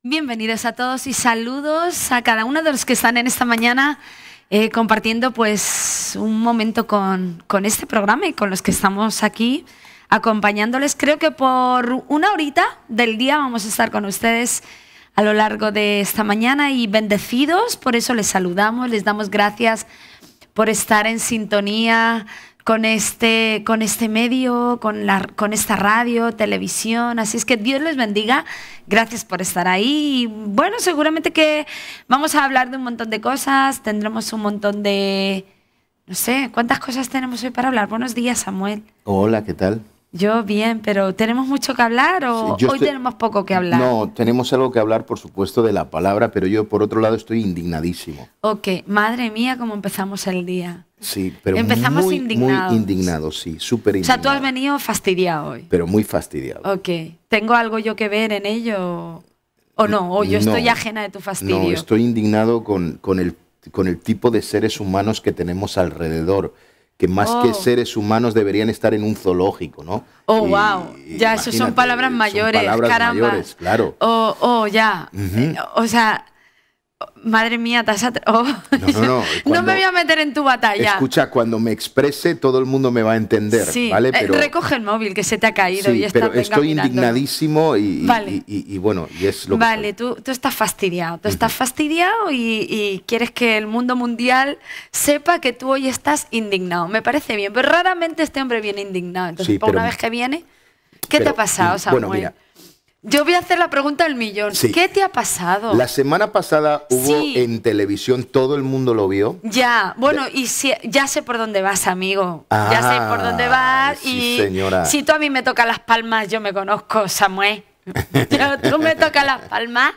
Bienvenidos a todos y saludos a cada uno de los que están en esta mañana compartiendo pues un momento con este programa y con los que estamos aquí acompañándoles. Creo que por una horita del día vamos a estar con ustedes a lo largo de esta mañana y bendecidos, por eso les saludamos, les damos gracias por estar en sintonía con este medio, con esta radio, televisión. Así es que Dios les bendiga. Gracias por estar ahí. Y bueno, seguramente que vamos a hablar de un montón de cosas. Tendremos un montón de... No sé, ¿cuántas cosas tenemos hoy para hablar? Buenos días, Samuel. Hola, ¿qué tal? Yo bien, pero ¿tenemos mucho que hablar o hoy tenemos poco que hablar? No, tenemos algo que hablar, por supuesto, de la palabra, pero yo, por otro lado, estoy indignadísimo. Ok, madre mía, cómo empezamos el día. Sí, pero empezamos muy indignados. Sí, súper indignado. O sea, tú has venido fastidiado hoy. Pero muy fastidiado. Ok, ¿tengo algo yo que ver en ello o no? ¿O yo estoy ajena de tu fastidio? No, estoy indignado con el tipo de seres humanos que tenemos alrededor, que más que seres humanos deberían estar en un zoológico, ¿no? Oh, wow. Ya, eso son palabras mayores, son palabras caramba. mayores, claro. Ya. O sea, madre mía, No. No me voy a meter en tu batalla. Escucha, cuando me exprese, todo el mundo me va a entender, sí. ¿vale? Pero, recoge el móvil que se te ha caído y pero estoy indignadísimo vale. y bueno, y es lo que vale, tú estás fastidiado. Tú estás fastidiado y quieres que el mundo mundial sepa que tú hoy estás indignado. Me parece bien, pero raramente este hombre viene indignado. Entonces, sí, por una vez que viene, ¿qué te ha pasado, Samuel? Bueno, mira. Yo voy a hacer la pregunta del millón. Sí. ¿Qué te ha pasado? La semana pasada hubo en televisión, todo el mundo lo vio. Ya, bueno, y ya sé por dónde vas, amigo. Ya sé por dónde vas. Sí, y señora. Si tú a mí me tocas las palmas, yo me conozco, Samuel. Tú me tocas las palmas,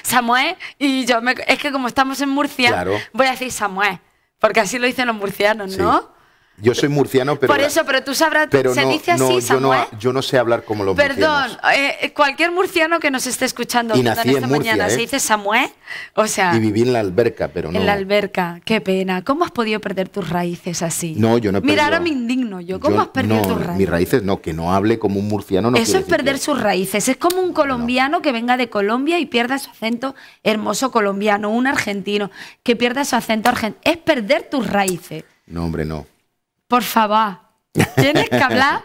Samuel, y es que como estamos en Murcia, claro, voy a decir Samuel, porque así lo dicen los murcianos, sí. ¿no? Yo soy murciano, pero... Por eso, pero tú sabrás, pero se no, dice así, Samuel. Yo no sé hablar como los murcianos. Perdón, cualquier murciano que nos esté escuchando y en nací esta en Murcia, mañana, se dice Samuel, o sea... Y viví en la alberca, pero no... En la alberca, qué pena. ¿Cómo has podido perder tus raíces así? No, yo no he perdido... Mira, ahora me indigno yo. ¿Cómo has perdido tus raíces? Mis raíces no, que no hable como un murciano no. Eso es perder sus raíces. Es como un colombiano que venga de Colombia y pierda su acento hermoso colombiano, un argentino que pierda su acento argentino. Es perder tus raíces. No, hombre, no. Por favor, tienes que hablar.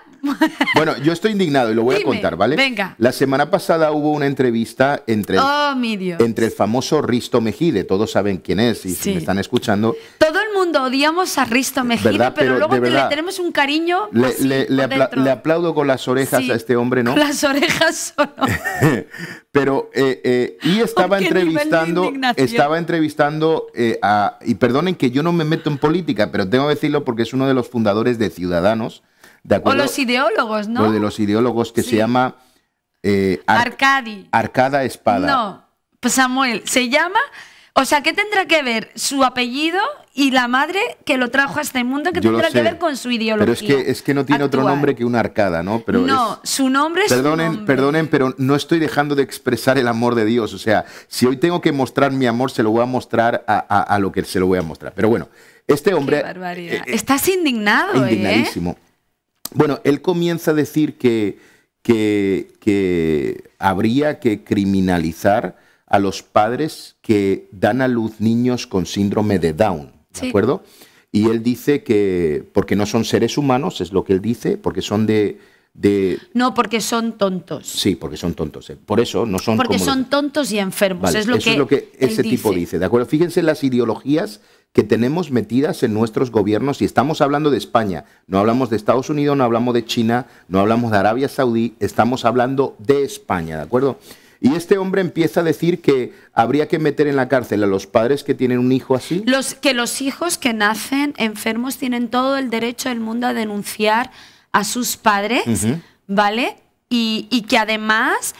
Bueno, yo estoy indignado y lo voy a contar, ¿vale? Venga. La semana pasada hubo una entrevista entre el famoso Risto Mejide. Todos saben quién es y si me están escuchando. Todo el mundo odiamos a Risto Mejide, ¿verdad? pero luego le tenemos un cariño. Le aplaudo con las orejas a este hombre, ¿no? Con las orejas solo. Pero y estaba entrevistando y perdonen que yo no me meto en política, pero tengo que decirlo porque es uno de los fundadores de Ciudadanos. ¿De acuerdo? O los ideólogos, ¿no? Lo de los ideólogos que se llama Arcada Espada. No, pues Samuel, se llama... O sea, ¿qué tendrá que ver su apellido y la madre que lo trajo a este mundo? ¿Qué tendrá que ver con su ideología? Pero es que no tiene otro nombre que una arcada, ¿no? Pero su nombre es Perdonen, pero no estoy dejando de expresar el amor de Dios. O sea, si hoy tengo que mostrar mi amor, se lo voy a mostrar a lo que se lo voy a mostrar. Pero bueno, este hombre... Qué barbaridad. Estás indignado, indignadísimo. Bueno, él comienza a decir que habría que criminalizar a los padres que dan a luz niños con síndrome de Down, ¿de acuerdo? Y él dice que porque no son seres humanos, es lo que él dice, porque son No, porque son tontos. Sí, porque son tontos. Por eso no son porque son tontos y enfermos. Vale, eso es lo que ese tipo dice, ¿de acuerdo? Fíjense las ideologías que tenemos metidas en nuestros gobiernos y estamos hablando de España, no hablamos de Estados Unidos, no hablamos de China, no hablamos de Arabia Saudí, estamos hablando de España, ¿de acuerdo? Y este hombre empieza a decir que habría que meter en la cárcel a los padres que tienen un hijo así. Que los hijos que nacen enfermos tienen todo el derecho del mundo a denunciar a sus padres, ¿vale? Y que además,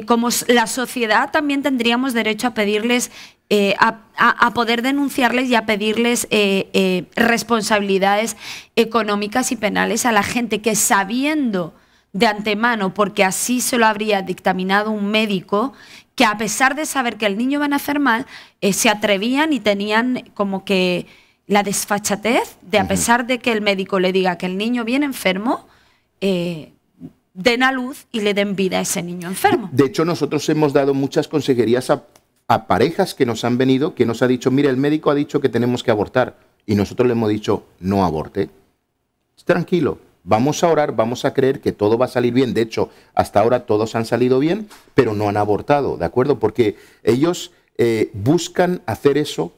como la sociedad, también tendríamos derecho a pedirles... a poder denunciarles y a pedirles responsabilidades económicas y penales a la gente que, sabiendo de antemano, porque así se lo habría dictaminado un médico, que a pesar de saber que el niño va a nacer mal, se atrevían y tenían como que la desfachatez de, a pesar de que el médico le diga que el niño viene enfermo, den a luz y le den vida a ese niño enfermo. De hecho, nosotros hemos dado muchas consejerías a parejas que nos han venido, que nos ha dicho, mira, el médico ha dicho que tenemos que abortar. Y nosotros le hemos dicho, no aborte. Tranquilo, vamos a orar, vamos a creer que todo va a salir bien. De hecho, hasta ahora todos han salido bien, pero no han abortado, ¿de acuerdo? Porque ellos buscan hacer eso,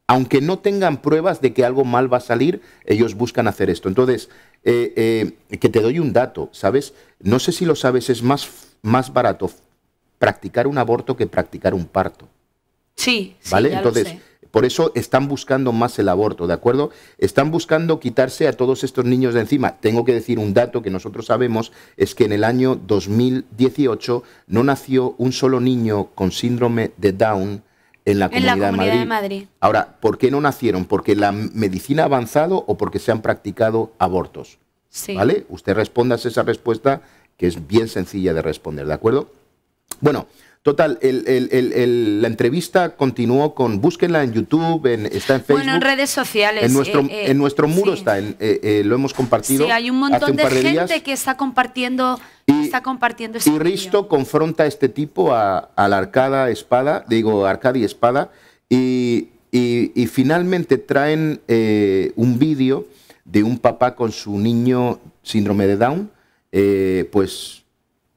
aunque no tengan pruebas de que algo mal va a salir, ellos buscan hacer esto. Entonces, que te doy un dato, ¿sabes? No sé si lo sabes, es más barato practicar un aborto que practicar un parto. Sí, ¿vale? Sí, ya Entonces, lo sé. por eso están buscando más el aborto, ¿de acuerdo? Están buscando quitarse a todos estos niños de encima. Tengo que decir un dato que nosotros sabemos, es que en el año 2018 no nació un solo niño con síndrome de Down en la Comunidad de Madrid. Ahora, ¿por qué no nacieron? ¿Porque la medicina ha avanzado o porque se han practicado abortos? Sí. ¿Vale? Usted responda esa respuesta, que es bien sencilla de responder, ¿de acuerdo? Bueno, total, la entrevista continuó con, búsquenla en YouTube, está en Facebook. Bueno, en redes sociales. En nuestro muro sí. está, lo hemos compartido. Sí, hay un montón de gente que está compartiendo, este Y Risto confronta a este tipo, a la Arcadia Espada, y finalmente traen un vídeo de un papá con su niño síndrome de Down, pues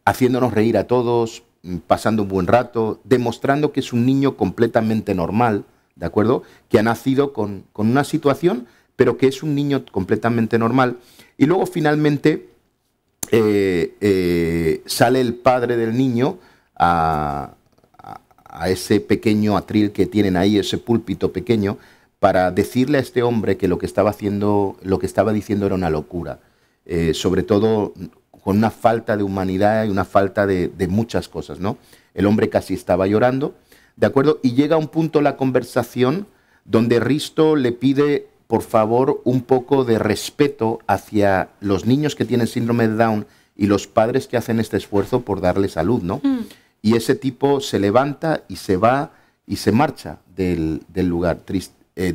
haciéndonos reír a todos, pasando un buen rato, demostrando que es un niño completamente normal, ¿de acuerdo? Que ha nacido con una situación, pero que es un niño completamente normal. Y luego finalmente sale el padre del niño a ese pequeño atril que tienen ahí, ese púlpito pequeño, para decirle a este hombre que lo que estaba diciendo era una locura. Sobre todo con una falta de humanidad y una falta de muchas cosas, ¿no? El hombre casi estaba llorando, ¿de acuerdo? Y llega a un punto la conversación donde Risto le pide, por favor, un poco de respeto hacia los niños que tienen síndrome de Down y los padres que hacen este esfuerzo por darle salud, ¿no? Y ese tipo se levanta y se va y se marcha del lugar,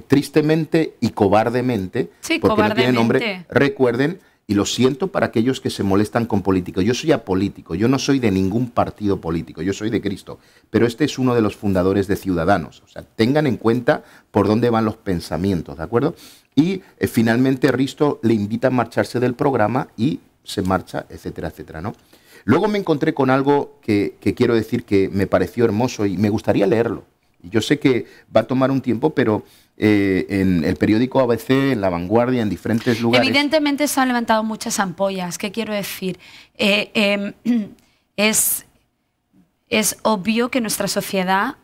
tristemente y cobardemente, sí, porque cobardemente. no tiene nombre. Recuerden, y lo siento para aquellos que se molestan con políticos. Yo soy apolítico, yo no soy de ningún partido político, yo soy de Cristo. Pero este es uno de los fundadores de Ciudadanos. O sea, tengan en cuenta por dónde van los pensamientos, ¿de acuerdo? Y finalmente Risto le invita a marcharse del programa y se marcha, etcétera, etcétera, ¿no? Luego me encontré con algo que quiero decir que me pareció hermoso y me gustaría leerlo. Y yo sé que va a tomar un tiempo, pero en el periódico ABC, en La Vanguardia, en diferentes lugares. Evidentemente se han levantado muchas ampollas. ¿Qué quiero decir? Es obvio que en nuestra sociedad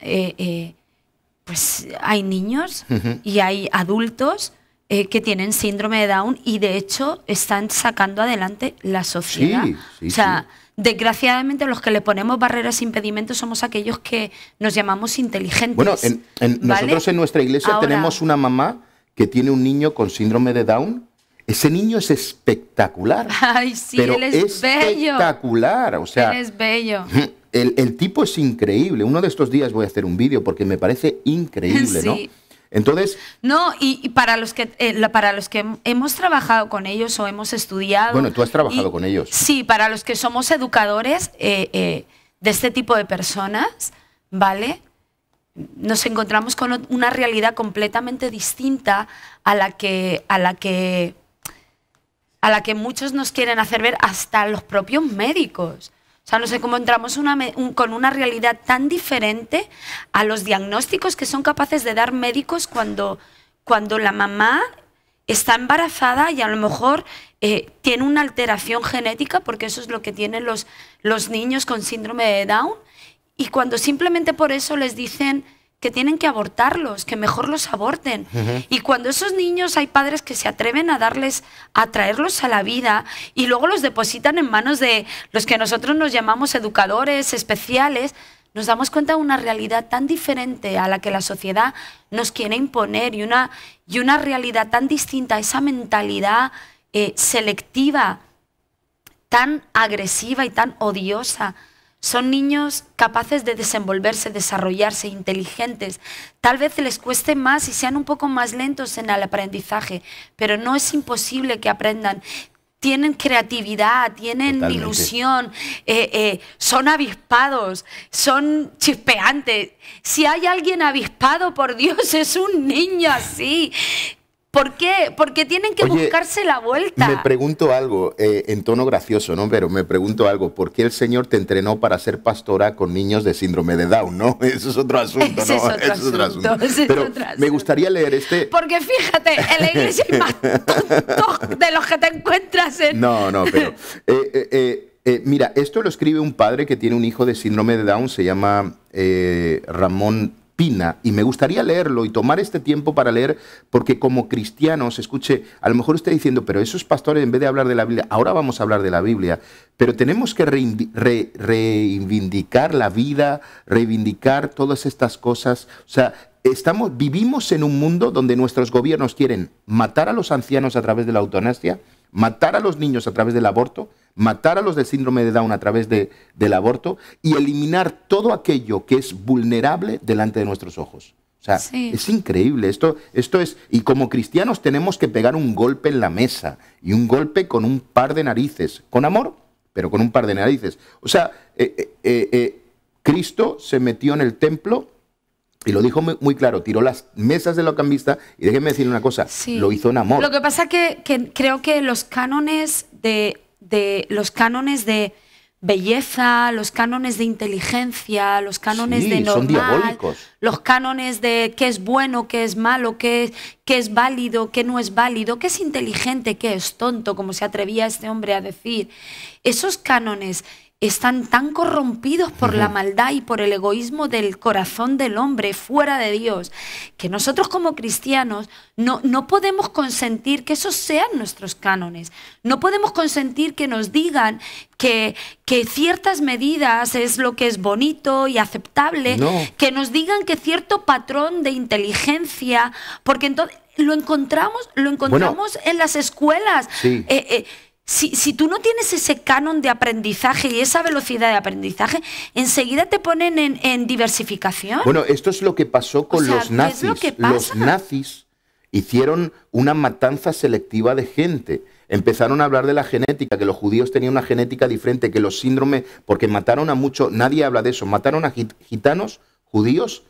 pues hay niños y hay adultos que tienen síndrome de Down y de hecho están sacando adelante la sociedad. Sí, o sea, desgraciadamente los que le ponemos barreras e impedimentos somos aquellos que nos llamamos inteligentes. Bueno, ¿vale? nosotros en nuestra iglesia tenemos una mamá que tiene un niño con síndrome de Down. Ese niño es espectacular. Ay, sí, pero él es bello. Espectacular. O sea, él es bello. El tipo es increíble. Uno de estos días voy a hacer un vídeo porque me parece increíble, sí. ¿no? Entonces, no, y para los que hemos trabajado con ellos o hemos estudiado. Bueno, tú has trabajado con ellos. Sí, para los que somos educadores de este tipo de personas, ¿vale? Nos encontramos con una realidad completamente distinta a la que muchos nos quieren hacer ver, hasta los propios médicos. O sea, nos encontramos con una realidad tan diferente a los diagnósticos que son capaces de dar médicos cuando la mamá está embarazada y a lo mejor tiene una alteración genética, porque eso es lo que tienen los niños con síndrome de Down, y cuando simplemente por eso les dicen que tienen que abortarlos, que mejor los aborten. Y cuando esos niños hay padres que se atreven a traerlos a la vida y luego los depositan en manos de los que nosotros nos llamamos educadores especiales, nos damos cuenta de una realidad tan diferente a la que la sociedad nos quiere imponer y una realidad tan distinta a esa mentalidad selectiva, tan agresiva y tan odiosa. Son niños capaces de desenvolverse, desarrollarse, inteligentes. Tal vez les cueste más y sean un poco más lentos en el aprendizaje, pero no es imposible que aprendan. tienen creatividad, tienen Totalmente. ilusión, son avispados, son chispeantes. Si hay alguien avispado, por Dios, es un niño así. ¿Por qué? Porque tienen que buscarse la vuelta. Me pregunto algo, en tono gracioso, ¿no? Pero me pregunto algo, ¿por qué el Señor te entrenó para ser pastora con niños de síndrome de Down, no? Eso es otro asunto, ¿no? Ese es otro asunto. Pero me gustaría leer este... Porque fíjate, en la iglesia hay más tontos de los que te encuentras en... No, pero... mira, esto lo escribe un padre que tiene un hijo de síndrome de Down, se llama Ramón Pina, y me gustaría leerlo y tomar este tiempo para leer, porque como cristianos, escuche, a lo mejor usted diciendo, pero esos pastores en vez de hablar de la Biblia, ahora vamos a hablar de la Biblia, pero tenemos que reivindicar la vida, reivindicar todas estas cosas, o sea, vivimos en un mundo donde nuestros gobiernos quieren matar a los ancianos a través de la eutanasia, matar a los niños a través del aborto, matar a los del síndrome de Down a través del aborto y eliminar todo aquello que es vulnerable delante de nuestros ojos. O sea, sí. Es increíble. Esto es, y como cristianos tenemos que pegar un golpe en la mesa y un golpe con un par de narices, con amor, pero con un par de narices. O sea, Cristo se metió en el templo y lo dijo muy claro, tiró las mesas de la cambista y déjenme decir una cosa, sí. Lo hizo en amor. Lo que pasa que creo que los cánones de belleza, los cánones de inteligencia, los cánones de normal, son diabólicos. Los cánones de qué es bueno, qué es malo, qué es válido, qué no es válido, qué es inteligente, qué es tonto, como se atrevía este hombre a decir. Esos cánones están tan corrompidos por la maldad y por el egoísmo del corazón del hombre fuera de Dios, que nosotros como cristianos no podemos consentir que esos sean nuestros cánones. No podemos consentir que nos digan que ciertas medidas es lo que es bonito y aceptable, que nos digan que cierto patrón de inteligencia, porque entonces lo encontramos en las escuelas. Sí. Si tú no tienes ese canon de aprendizaje y esa velocidad de aprendizaje, enseguida te ponen en diversificación. Bueno, esto es lo que pasó con los nazis. Los nazis hicieron una matanza selectiva de gente. Empezaron a hablar de la genética, que los judíos tenían una genética diferente, que los síndromes, porque mataron a muchos, nadie habla de eso, mataron a gitanos, judíos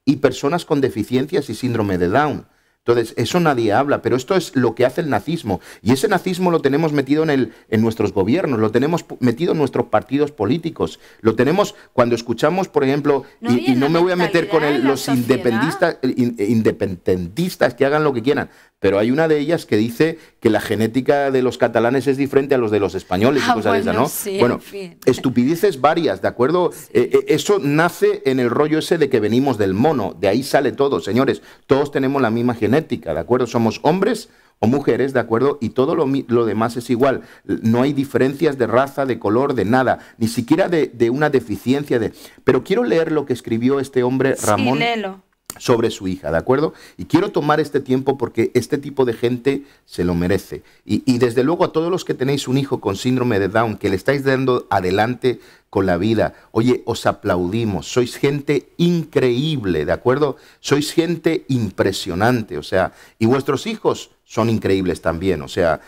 y personas con deficiencias y síndrome de Down. Entonces, eso nadie habla, pero esto es lo que hace el nazismo. Y ese nazismo lo tenemos metido en nuestros gobiernos, lo tenemos metido en nuestros partidos políticos. Lo tenemos cuando escuchamos, por ejemplo, y no me voy a meter con los independentistas que hagan lo que quieran, pero hay una de ellas que dice que la genética de los catalanes es diferente a los de los españoles y cosas de esas, ¿no? Sí, bueno, estupideces varias, ¿de acuerdo? Sí. Eso nace en el rollo ese de que venimos del mono, de ahí sale todo, señores. Todos tenemos la misma genética, ¿de acuerdo? Somos hombres o mujeres, ¿de acuerdo? Y todo lo demás es igual. No hay diferencias de raza, de color, de nada, ni siquiera de una deficiencia de... Pero quiero leer lo que escribió este hombre, Ramón. Sí, léelo. Sobre su hija, ¿de acuerdo? Y quiero tomar este tiempo porque este tipo de gente se lo merece. Y desde luego a todos los que tenéis un hijo con síndrome de Down, que le estáis dando adelante con la vida, oye, os aplaudimos, sois gente increíble, ¿de acuerdo? Sois gente impresionante, o sea, y vuestros hijos son increíbles también, o sea,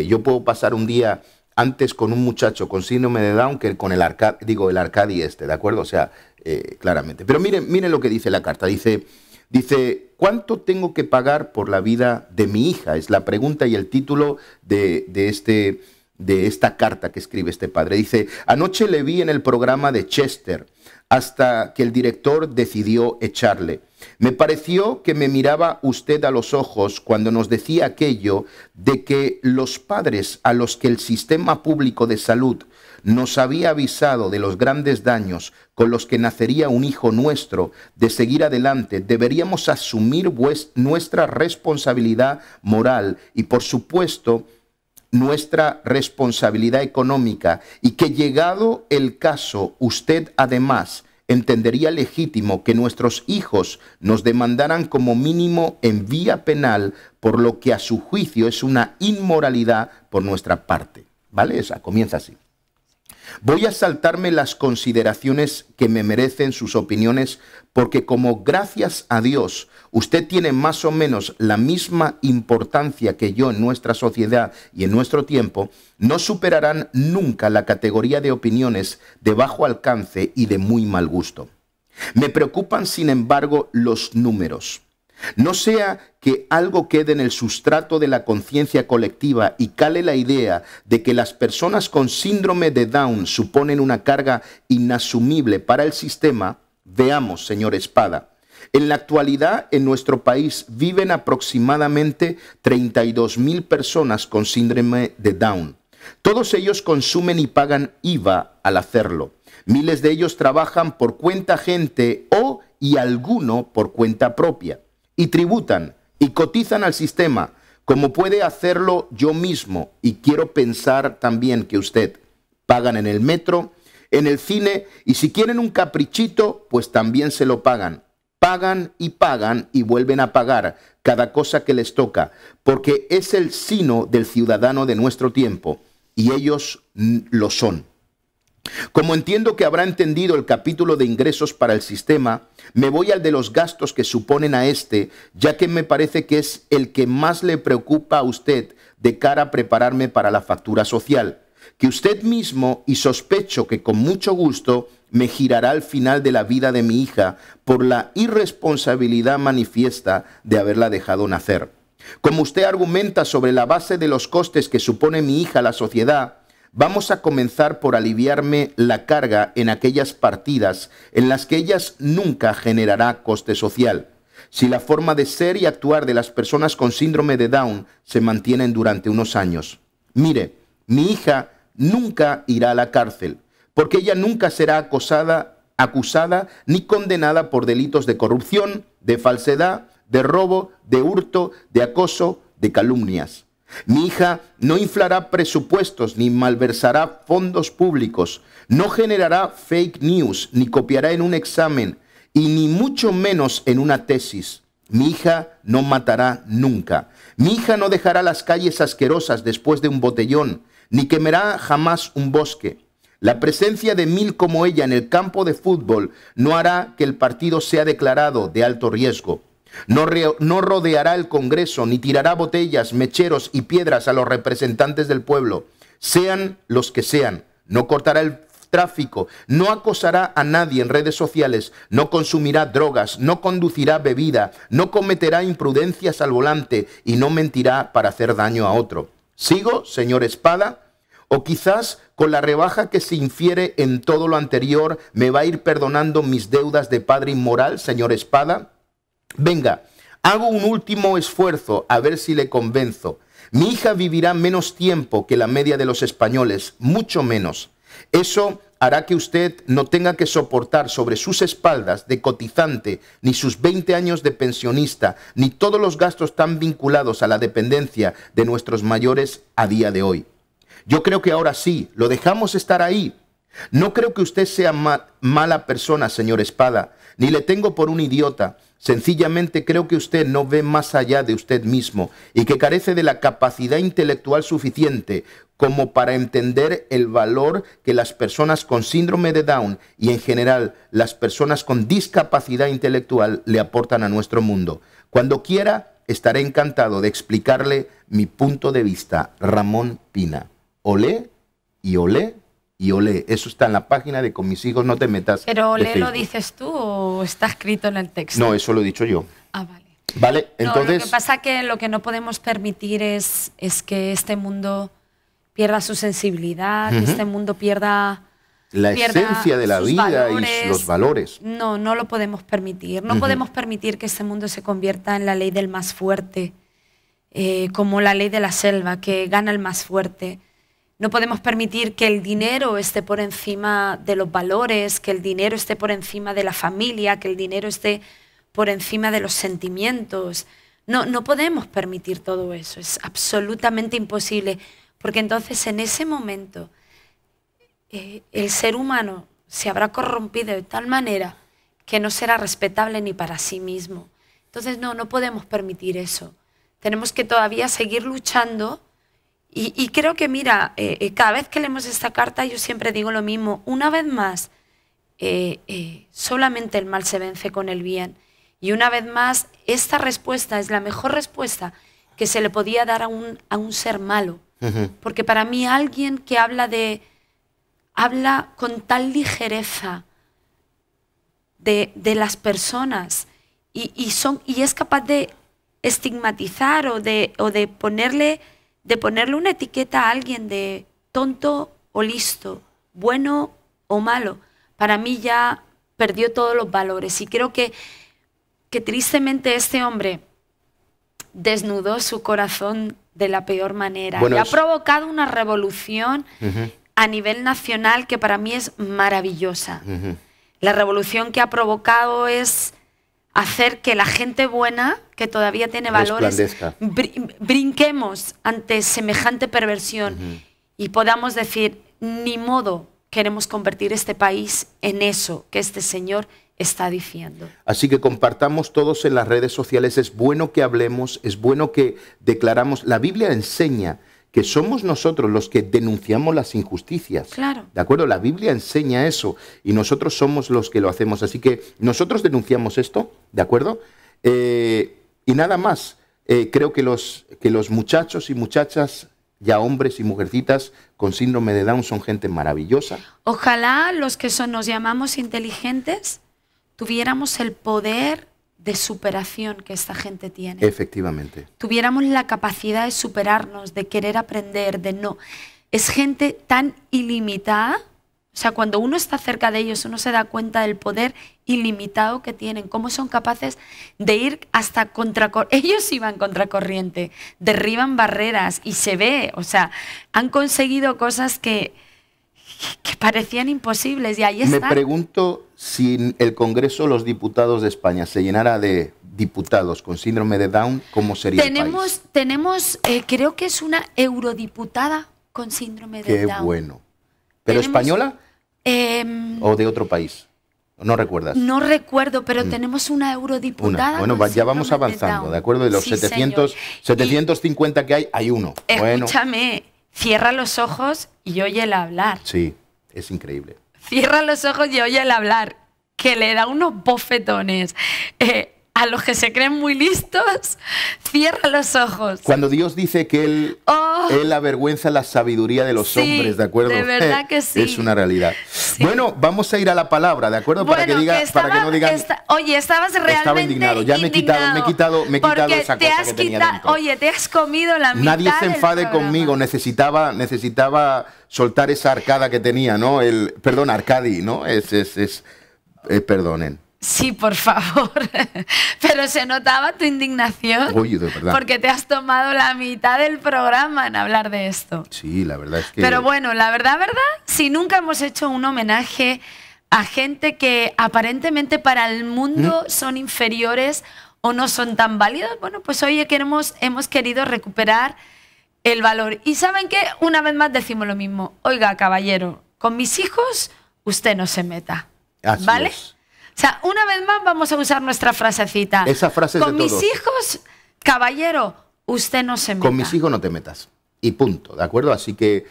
yo puedo pasar un día antes con un muchacho con síndrome de Down que con el Arcadi ¿de acuerdo? O sea, claramente. Pero miren lo que dice la carta. Dice, ¿cuánto tengo que pagar por la vida de mi hija? Es la pregunta y el título de esta carta que escribe este padre. Dice, anoche le vi en el programa de Chester hasta que el director decidió echarle. Me pareció que me miraba usted a los ojos cuando nos decía aquello de que los padres a los que el sistema público de salud nos había avisado de los grandes daños con los que nacería un hijo nuestro, de seguir adelante, deberíamos asumir nuestra responsabilidad moral y, por supuesto, nuestra responsabilidad económica, y que llegado el caso, usted además entendería legítimo que nuestros hijos nos demandaran como mínimo en vía penal, por lo que a su juicio es una inmoralidad por nuestra parte. ¿Vale? Esa comienza así. Voy a saltarme las consideraciones que me merecen sus opiniones porque como gracias a Dios usted tiene más o menos la misma importancia que yo en nuestra sociedad y en nuestro tiempo, no superarán nunca la categoría de opiniones de bajo alcance y de muy mal gusto. Me preocupan, sin embargo, los números. No sea que algo quede en el sustrato de la conciencia colectiva y cale la idea de que las personas con síndrome de Down suponen una carga inasumible para el sistema. Veamos, señor Espada. En la actualidad, en nuestro país viven aproximadamente 32,000 personas con síndrome de Down. Todos ellos consumen y pagan IVA al hacerlo. Miles de ellos trabajan por cuenta ajena y alguno por cuenta propia. Y tributan y cotizan al sistema, como puede hacerlo yo mismo, y quiero pensar también que usted. Pagan en el metro, en el cine, y si quieren un caprichito, pues también se lo pagan. Pagan y vuelven a pagar cada cosa que les toca, porque es el sino del ciudadano de nuestro tiempo, y ellos lo son. Como entiendo que habrá entendido el capítulo de ingresos para el sistema, me voy al de los gastos que suponen a este, ya que me parece que es el que más le preocupa a usted de cara a prepararme para la factura social, que usted mismo, y sospecho que con mucho gusto, me girará al final de la vida de mi hija por la irresponsabilidad manifiesta de haberla dejado nacer. Como usted argumenta sobre la base de los costes que supone mi hija a la sociedad, vamos a comenzar por aliviarme la carga en aquellas partidas en las que ellas nunca generará coste social. Si la forma de ser y actuar de las personas con síndrome de Down se mantienen durante unos años. Mire, mi hija nunca irá a la cárcel, porque ella nunca será acusada ni condenada por delitos de corrupción, de falsedad, de robo, de hurto, de acoso, de calumnias. Mi hija no inflará presupuestos ni malversará fondos públicos, no generará fake news ni copiará en un examen y ni mucho menos en una tesis. Mi hija no matará nunca. Mi hija no dejará las calles asquerosas después de un botellón, ni quemará jamás un bosque. La presencia de 1000 como ella en el campo de fútbol no hará que el partido sea declarado de alto riesgo. No rodeará el Congreso, ni tirará botellas, mecheros y piedras a los representantes del pueblo, sean los que sean. No cortará el tráfico, no acosará a nadie en redes sociales, no consumirá drogas, no conducirá bebida, no cometerá imprudencias al volante y no mentirá para hacer daño a otro. ¿Sigo, señor Espada? O quizás con la rebaja que se infiere en todo lo anterior me va a ir perdonando mis deudas de padre inmoral, señor Espada. Venga, hago un último esfuerzo a ver si le convenzo. Mi hija vivirá menos tiempo que la media de los españoles, mucho menos. Eso hará que usted no tenga que soportar sobre sus espaldas de cotizante ni sus 20 años de pensionista, ni todos los gastos tan vinculados a la dependencia de nuestros mayores a día de hoy. Yo creo que ahora sí, lo dejamos estar ahí. No creo que usted sea mala persona, señor Espada, ni le tengo por un idiota. Sencillamente creo que usted no ve más allá de usted mismo y que carece de la capacidad intelectual suficiente como para entender el valor que las personas con síndrome de Down y en general las personas con discapacidad intelectual le aportan a nuestro mundo. Cuando quiera, estaré encantado de explicarle mi punto de vista. Ramón Pina. Olé y olé y olé. Eso está en la página de Con mis hijos no te metas. ¿Pero olé lo dices tú o está escrito en el texto? No, eso lo he dicho yo. Ah, vale. Vale, entonces... No, lo que pasa es que lo que no podemos permitir es que este mundo pierda su sensibilidad, que este mundo pierda esencia de la vida valores. Y los valores. No, no lo podemos permitir. No podemos permitir que este mundo se convierta en la ley del más fuerte, como la ley de la selva, que gana el más fuerte. No podemos permitir que el dinero esté por encima de los valores, que el dinero esté por encima de la familia, que el dinero esté por encima de los sentimientos. No podemos permitir todo eso, es absolutamente imposible, porque entonces en ese momento el ser humano se habrá corrompido de tal manera que no será respetable ni para sí mismo. Entonces no podemos permitir eso. Tenemos que todavía seguir luchando Y creo que, mira, cada vez que leemos esta carta yo siempre digo lo mismo. Una vez más, solamente el mal se vence con el bien. Y una vez más, esta respuesta es la mejor respuesta que se le podía dar a un ser malo. Porque para mí alguien que habla con tal ligereza de las personas y es capaz de estigmatizar o de ponerle una etiqueta a alguien de tonto o listo, bueno o malo, para mí ya perdió todos los valores. Y creo que tristemente este hombre desnudó su corazón de la peor manera. Bueno, y ha provocado una revolución a nivel nacional que para mí es maravillosa. La revolución que ha provocado es hacer que la gente buena, que todavía tiene valores, brinquemos ante semejante perversión y podamos decir, ni modo queremos convertir este país en eso que este señor está diciendo. Así que compartamos todos en las redes sociales, es bueno que hablemos, es bueno que declaramos. La Biblia enseña que somos nosotros los que denunciamos las injusticias. Claro. ¿De acuerdo? La Biblia enseña eso y nosotros somos los que lo hacemos. Así que nosotros denunciamos esto, ¿de acuerdo? Y nada más. Creo que los muchachos y muchachas, ya hombres y mujercitas con síndrome de Down, son gente maravillosa. Ojalá los que nos llamamos inteligentes tuviéramos el poder de superación que esta gente tiene. Efectivamente. Tuviéramos la capacidad de superarnos, de querer aprender, de no. Es gente tan ilimitada. O sea, cuando uno está cerca de ellos, uno se da cuenta del poder ilimitado que tienen, cómo son capaces de ir hasta contracorriente. Ellos iban contracorriente, derriban barreras y se ve, o sea, han conseguido cosas que parecían imposibles y ahí están. Me pregunto si el Congreso, los diputados de España, se llenara de diputados con síndrome de Down, ¿cómo sería el país? Tenemos, creo que es una eurodiputada con síndrome de Down. Qué bueno. ¿Pero española o de otro país? ¿No recuerdas? No recuerdo, pero tenemos una eurodiputada. Bueno, ya vamos avanzando, ¿de acuerdo? De los 750 que hay uno. Escúchame, cierra los ojos y óyela hablar. Sí, es increíble. Cierra los ojos y óyela hablar, que le da unos bofetones. A los que se creen muy listos, cierra los ojos. Cuando Dios dice que Él avergüenza la sabiduría de los hombres, ¿de acuerdo? De verdad que sí. Es una realidad. Sí. Bueno, vamos a ir a la palabra, ¿de acuerdo? Bueno, para que no digan... Oye, estabas realmente estaba indignado. Ya me he quitado esa cosa que tenía dentro. Oye, te has comido la mitad. Nadie se enfade conmigo. Necesitaba soltar esa arcada que tenía, ¿no? Perdón, Arcadi, ¿no? Perdonen. Sí, por favor. Pero se notaba tu indignación. Oye, de verdad. Porque te has tomado la mitad del programa en hablar de esto. Sí, la verdad es que... Pero bueno, la verdad, si nunca hemos hecho un homenaje a gente que aparentemente para el mundo son inferiores o no son tan válidos, bueno, pues hoy hemos querido recuperar el valor. Y ¿saben qué? Una vez más decimos lo mismo. Oiga, caballero, con mis hijos usted no se meta. Así ¿vale? Es. O sea, una vez más vamos a usar nuestra frasecita. Esa frase es de todos. Con mis hijos, caballero, usted no se meta. Con mis hijos no te metas. Y punto, ¿de acuerdo? Así que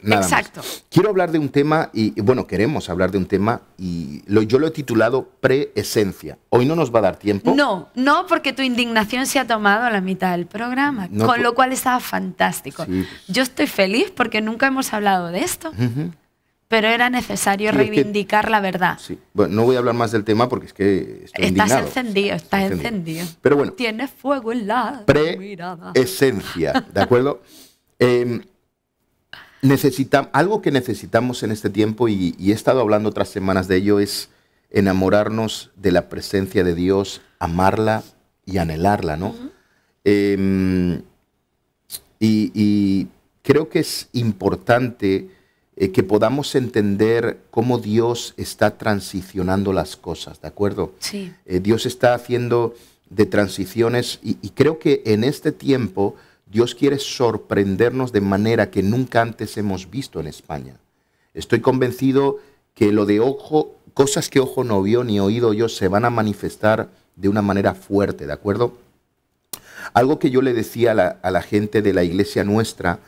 nada Exacto. más. Quiero hablar de un tema, y bueno, queremos hablar de un tema, y yo lo he titulado Preesencia. Hoy no nos va a dar tiempo. No, porque tu indignación se ha tomado a la mitad del programa, No, con lo cual estaba fantástico. Sí. Yo estoy feliz porque nunca hemos hablado de esto. Pero era necesario reivindicar la verdad. Sí. Bueno, no voy a hablar más del tema porque es que estoy indignado. Estás encendido. Pero bueno. Tienes fuego en la mirada. Preesencia, ¿de acuerdo? Algo que necesitamos en este tiempo, y he estado hablando otras semanas de ello, es enamorarnos de la presencia de Dios, amarla y anhelarla, ¿no? Y creo que es importante que podamos entender cómo Dios está transicionando las cosas, ¿de acuerdo? Sí. Dios está haciendo de transiciones y creo que en este tiempo Dios quiere sorprendernos de manera que nunca antes hemos visto en España. Estoy convencido que cosas que ojo no vio ni oído yo se van a manifestar de una manera fuerte, ¿de acuerdo? Algo que yo le decía a la gente de la iglesia nuestra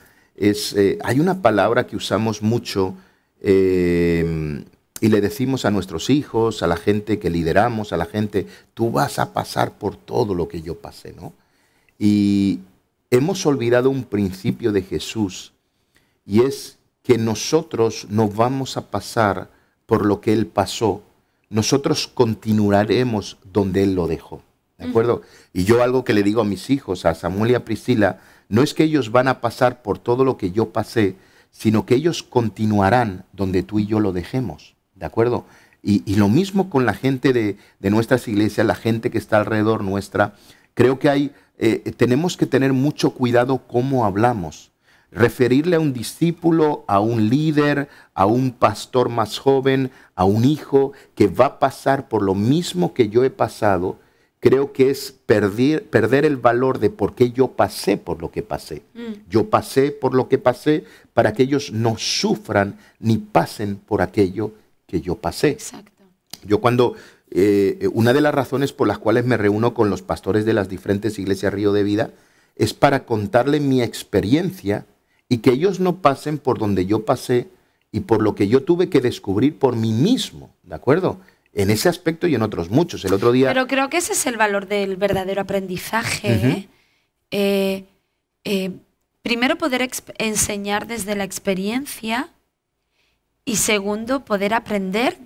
hay una palabra que usamos mucho y le decimos a nuestros hijos, a la gente que lideramos, a la gente, tú vas a pasar por todo lo que yo pasé, ¿no? Y hemos olvidado un principio de Jesús, y es que nosotros no vamos a pasar por lo que Él pasó, nosotros continuaremos donde Él lo dejó, ¿de acuerdo? Y yo algo que le digo a mis hijos, a Samuel y a Priscila, no es que ellos van a pasar por todo lo que yo pasé, sino que ellos continuarán donde tú y yo lo dejemos, ¿de acuerdo? Y lo mismo con la gente de nuestras iglesias, la gente que está alrededor nuestra. Creo que tenemos que tener mucho cuidado cómo hablamos. Referirle a un discípulo, a un líder, a un pastor más joven, a un hijo que va a pasar por lo mismo que yo he pasado, creo que es perder el valor de por qué yo pasé por lo que pasé. Yo pasé por lo que pasé para que ellos no sufran ni pasen por aquello que yo pasé. Exacto. Yo una de las razones por las cuales me reúno con los pastores de las diferentes iglesias Río de Vida es para contarle mi experiencia y que ellos no pasen por donde yo pasé y por lo que yo tuve que descubrir por mí mismo, ¿de acuerdo? En ese aspecto y en otros muchos. El otro día... Pero creo que ese es el valor del verdadero aprendizaje. Primero, poder enseñar desde la experiencia, y segundo, poder aprender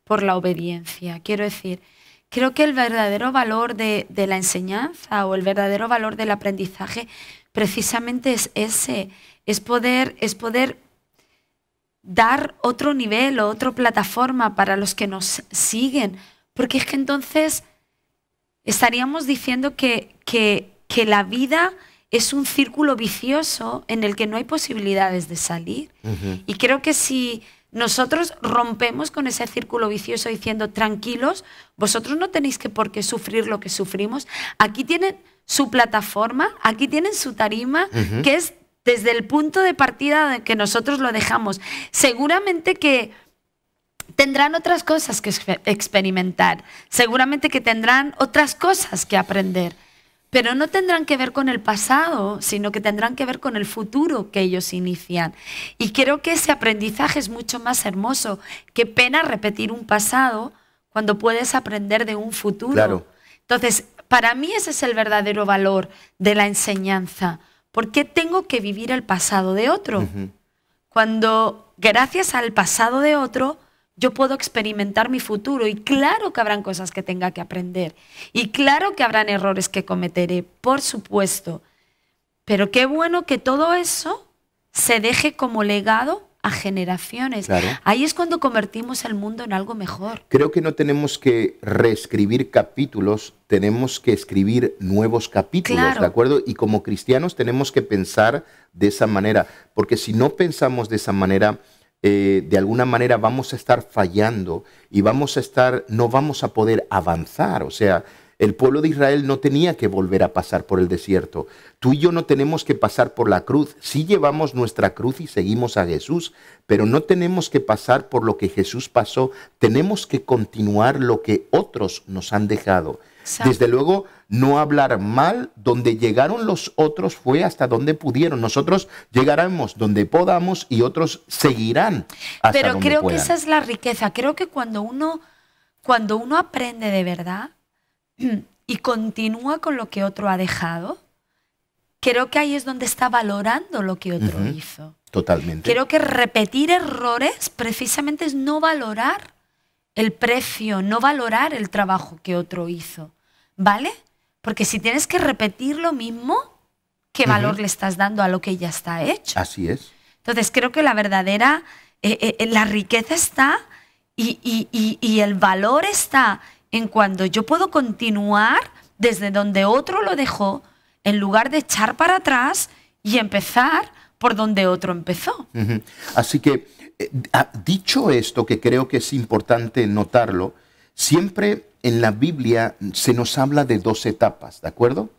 por la obediencia. Quiero decir, creo que el verdadero valor de la enseñanza o el verdadero valor del aprendizaje precisamente es ese, es poder dar otro nivel o otra plataforma para los que nos siguen, porque es que entonces estaríamos diciendo que la vida es un círculo vicioso en el que no hay posibilidades de salir. Y creo que si nosotros rompemos con ese círculo vicioso diciendo, tranquilos, vosotros no tenéis por qué sufrir lo que sufrimos, aquí tienen su plataforma, aquí tienen su tarima, que es desde el punto de partida de que nosotros lo dejamos. Seguramente que tendrán otras cosas que experimentar, seguramente que tendrán otras cosas que aprender, pero no tendrán que ver con el pasado, sino que tendrán que ver con el futuro que ellos inician. Y creo que ese aprendizaje es mucho más hermoso. Qué pena repetir un pasado cuando puedes aprender de un futuro. Claro. Entonces, para mí ese es el verdadero valor de la enseñanza. ¿Por qué tengo que vivir el pasado de otro? Cuando, gracias al pasado de otro, yo puedo experimentar mi futuro, y claro que habrán cosas que tenga que aprender, y claro que habrán errores que cometeré, por supuesto, pero qué bueno que todo eso se deje como legado a generaciones. Claro. Ahí es cuando convertimos el mundo en algo mejor. Creo que no tenemos que reescribir capítulos, tenemos que escribir nuevos capítulos, Claro. ¿de acuerdo? Y como cristianos tenemos que pensar de esa manera, porque si no pensamos de esa manera, de alguna manera vamos a estar fallando y no vamos a poder avanzar. O sea, el pueblo de Israel no tenía que volver a pasar por el desierto. Tú y yo no tenemos que pasar por la cruz. Sí llevamos nuestra cruz y seguimos a Jesús, pero no tenemos que pasar por lo que Jesús pasó. Tenemos que continuar lo que otros nos han dejado. Exacto. Desde luego, no hablar mal. Donde llegaron los otros fue hasta donde pudieron. Nosotros llegaremos donde podamos y otros seguirán hasta Pero donde creo puedan. que esa es la riqueza. Creo que cuando uno aprende de verdad y continúa con lo que otro ha dejado, creo que ahí es donde está valorando lo que otro hizo. Totalmente. Creo que repetir errores precisamente es no valorar el precio, no valorar el trabajo que otro hizo, ¿vale? Porque si tienes que repetir lo mismo, ¿qué valor le estás dando a lo que ya está hecho? Así es. Entonces creo que la verdadera, la riqueza está y el valor está en cuando yo puedo continuar desde donde otro lo dejó, en lugar de echar para atrás y empezar por donde otro empezó. Así que, dicho esto, que creo que es importante notarlo, siempre en la Biblia se nos habla de dos etapas, ¿de acuerdo?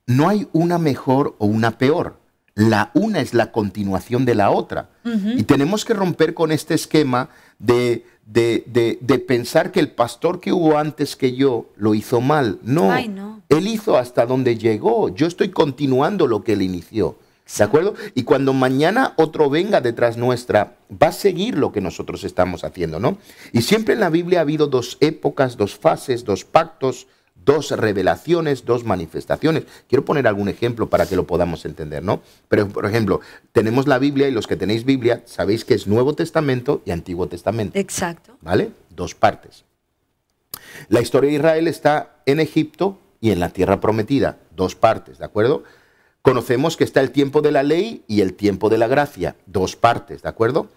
No hay una mejor o una peor. La una es la continuación de la otra. Y tenemos que romper con este esquema de pensar que el pastor que hubo antes que yo lo hizo mal. No, Ay, no. él hizo hasta donde llegó. Yo estoy continuando lo que él inició. ¿De acuerdo? Y cuando mañana otro venga detrás nuestra, va a seguir lo que nosotros estamos haciendo, ¿no? Y siempre en la Biblia ha habido dos épocas, dos fases, dos pactos, dos revelaciones, dos manifestaciones. Quiero poner algún ejemplo para que lo podamos entender, ¿no? Pero, por ejemplo, tenemos la Biblia y los que tenéis Biblia sabéis que es Nuevo Testamento y Antiguo Testamento. Exacto. ¿Vale? Dos partes. La historia de Israel está en Egipto y en la tierra prometida. Dos partes, ¿de acuerdo? Conocemos que está el tiempo de la ley y el tiempo de la gracia. Dos partes, ¿de acuerdo?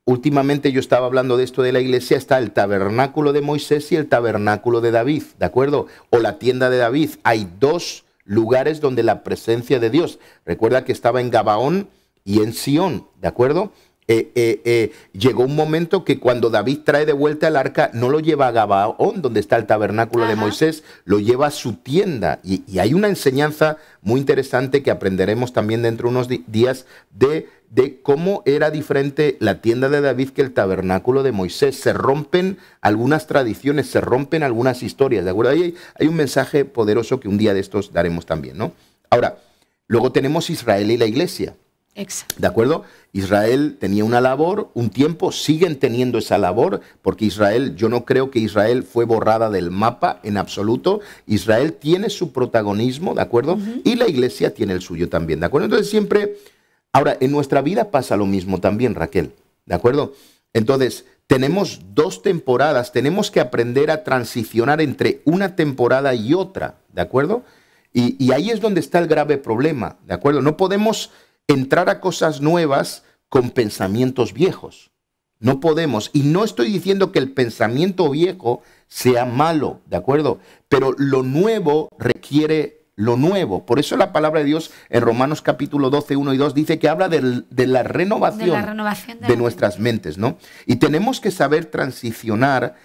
Últimamente yo estaba hablando de esto de la iglesia, está el tabernáculo de Moisés y el tabernáculo de David, ¿de acuerdo? O la tienda de David. Hay dos lugares donde la presencia de Dios. Recuerda que estaba en Gabaón y en Sión, ¿de acuerdo? Llegó un momento que cuando David trae de vuelta el arca, no lo lleva a Gabaón, donde está el tabernáculo de Moisés, lo lleva a su tienda. Y hay una enseñanza muy interesante que aprenderemos también dentro de unos días de cómo era diferente la tienda de David que el tabernáculo de Moisés. Se rompen algunas tradiciones, se rompen algunas historias, ¿de acuerdo? Hay un mensaje poderoso que un día de estos daremos también, ¿no? Ahora, luego tenemos Israel y la iglesia. Exacto. ¿De acuerdo? Israel tenía una labor, un tiempo, siguen teniendo esa labor, porque Israel, yo no creo que Israel fue borrada del mapa en absoluto. Israel tiene su protagonismo, ¿de acuerdo? Y la iglesia tiene el suyo también, ¿de acuerdo? Entonces siempre, ahora, en nuestra vida pasa lo mismo también, Raquel, ¿de acuerdo? Entonces, tenemos dos temporadas, tenemos que aprender a transicionar entre una temporada y otra, ¿de acuerdo? Y ahí es donde está el grave problema, ¿de acuerdo? No podemos entrar a cosas nuevas con pensamientos viejos. No podemos. Y no estoy diciendo que el pensamiento viejo sea malo, ¿de acuerdo? Pero lo nuevo requiere lo nuevo. Por eso la palabra de Dios en Romanos capítulo 12, 1 y 2 dice que habla de la renovación de nuestras mentes, ¿no? Y tenemos que saber transicionar.